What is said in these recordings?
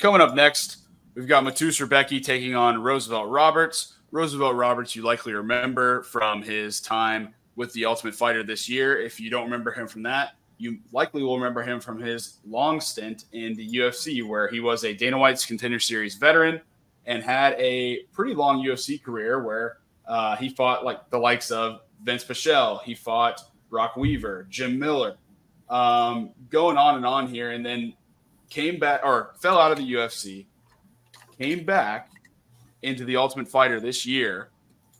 coming up next, we've got Mateusz Rebecki taking on Roosevelt Roberts. Roosevelt Roberts, you likely remember from his time with the Ultimate Fighter this year. If you don't remember him from that, you likely will remember him from his long stint in the UFC, where he was a Dana White's Contender Series veteran and had a pretty long UFC career where he fought like the likes of Vince Pichel. He fought Brock Weaver, Jim Miller, going on and on here, and then came back or fell out of the UFC, came back into the Ultimate Fighter this year,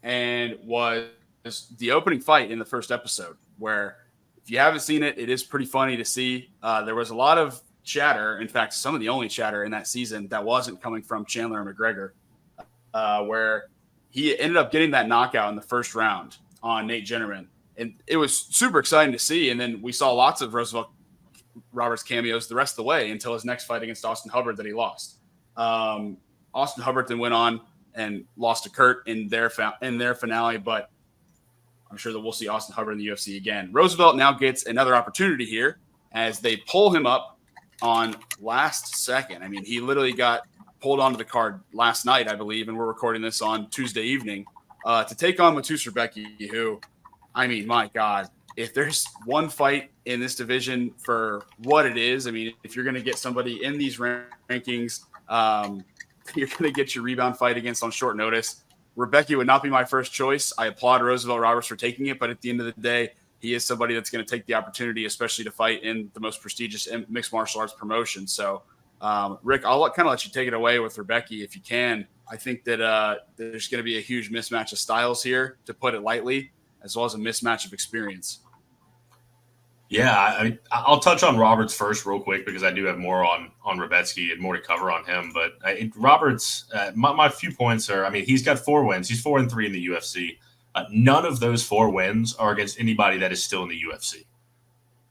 and was the opening fight in the first episode, where if you haven't seen it, it is pretty funny to see. There was a lot of chatter. In fact, some of the only chatter in that season that wasn't coming from Chandler and McGregor, where he ended up getting that knockout in the first round on Nate Jennerman. And it was super exciting to see. And then we saw lots of Roosevelt Roberts cameos the rest of the way until his next fight against Austin Hubbard that he lost. Austin Hubbard then went on and lost to Kurt in their finale, but I'm sure that we'll see Austin Hubbard in the UFC again. Roosevelt now gets another opportunity here as they pull him up on last second. I mean, he literally got pulled onto the card last night, I believe, and we're recording this on Tuesday evening to take on Mateusz Rebecki, who, I mean, my God, if there's one fight in this division for what it is, I mean, if you're going to get somebody in these rankings, you're going to get your rebound fight against on short notice. Rebecki would not be my first choice. I applaud Roosevelt Roberts for taking it, but at the end of the day, he is somebody that's going to take the opportunity, especially to fight in the most prestigious mixed martial arts promotion. So, Rick, I'll kind of let you take it away with Rebecki if you can. I think that there's going to be a huge mismatch of styles here, to put it lightly, as well as a mismatch of experience. Yeah, I'll touch on Roberts first real quick because I do have more on Rebecki and more to cover on him. But Roberts, my few points are, I mean, he's got 4 wins. He's 4-3 in the UFC. None of those 4 wins are against anybody that is still in the UFC.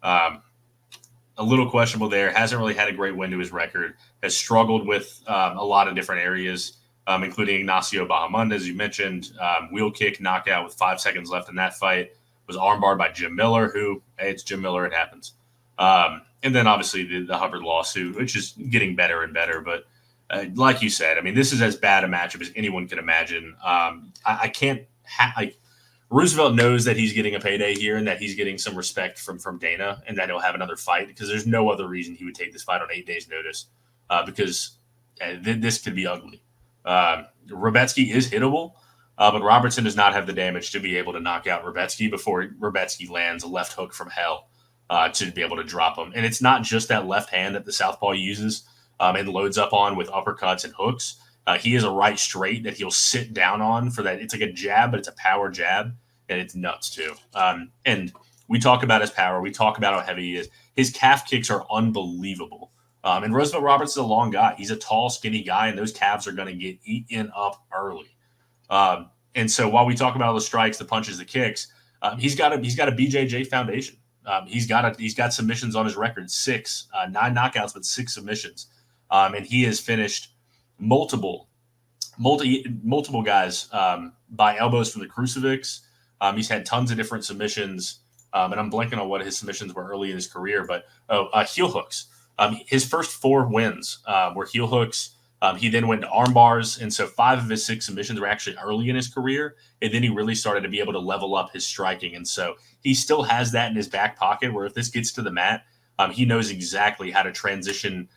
A little questionable there. Hasn't really had a great win to his record. Has struggled with a lot of different areas, including Ignacio Bahamondes, as you mentioned. Wheel kick knockout with 5 seconds left in that fight. Was armbarred by Jim Miller, who, hey, it's Jim Miller, it happens. And then obviously the Hubbard lawsuit, which is getting better and better. But like you said, I mean, this is as bad a matchup as anyone could imagine. I can't Roosevelt knows that he's getting a payday here and that he's getting some respect from Dana and that he'll have another fight, because there's no other reason he would take this fight on 8 days' notice, because this could be ugly. Rebecki is hittable. But Robertson does not have the damage to be able to knock out Rebecki before Rebecki lands a left hook from hell to be able to drop him. And it's not just that left hand that the southpaw uses and loads up on with uppercuts and hooks. He has a right straight that he'll sit down on for that. It's like a jab, but it's a power jab, and it's nuts too. And we talk about his power. We talk about how heavy he is. His calf kicks are unbelievable. And Roosevelt Roberts is a long guy. He's a tall, skinny guy, and those calves are going to get eaten up early. And so while we talk about all the strikes, the punches, the kicks, he's got a BJJ foundation. He's got submissions on his record, 6, 9 knockouts, but 6 submissions. And he has finished multiple guys by elbows from the crucifix. He's had tons of different submissions. And I'm blanking on what his submissions were early in his career, but heel hooks. His first 4 wins were heel hooks. He then went to arm bars, and so 5 of his 6 submissions were actually early in his career, and then he really started to be able to level up his striking. And so he still has that in his back pocket, where if this gets to the mat, he knows exactly how to transition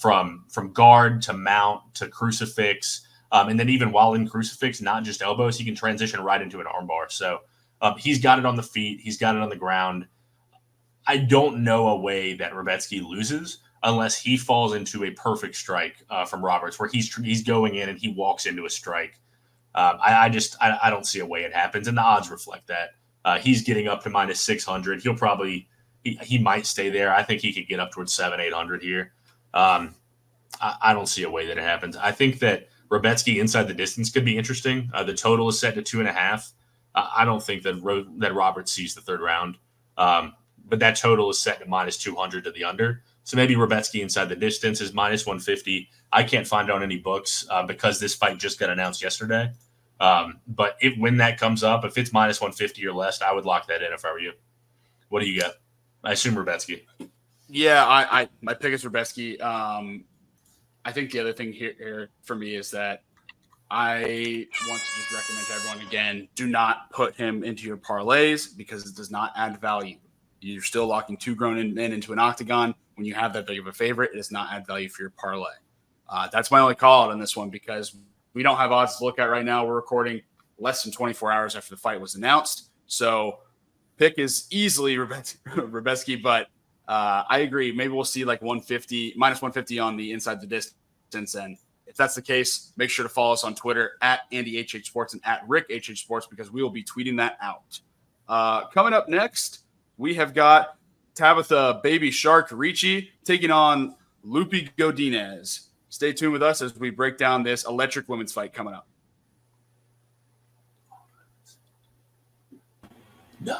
from guard to mount to crucifix, and then even while in crucifix, not just elbows, he can transition right into an arm bar. So he's got it on the feet, he's got it on the ground. I don't know a way that Rebecki loses unless he falls into a perfect strike from Roberts, where he's going in and he walks into a strike. I don't see a way it happens, and the odds reflect that. He's getting up to minus 600. He'll probably he might stay there. I think he could get up towards 700-800 here. I don't see a way that it happens. I think that Rebecki inside the distance could be interesting. The total is set to 2.5. I don't think that Roberts sees the third round, but that total is set to minus 200 to the under. So maybe Rebecki inside the distance is minus 150. I can't find on any books because this fight just got announced yesterday. But when that comes up, if it's minus 150 or less, I would lock that in if I were you. What do you got? I assume Rebecki. Yeah, my pick is Rebecki. I think the other thing here for me is that I want to just recommend to everyone again, do not put him into your parlays because it does not add value. You're still locking 2 grown men into an octagon. When you have that big of a favorite, it does not add value for your parlay. That's my only call out on this one because we don't have odds to look at right now. We're recording less than 24 hours after the fight was announced. So pick is easily Rebecki, but I agree. Maybe we'll see like 150, minus 150 on the inside the distance. And if that's the case, make sure to follow us on Twitter at AndyHH Sports and at RickHH Sports because we will be tweeting that out. Coming up next, we have got Tabitha Baby Shark Ricci taking on Lupi Godinez. Stay tuned with us as we break down this electric women's fight coming up. No.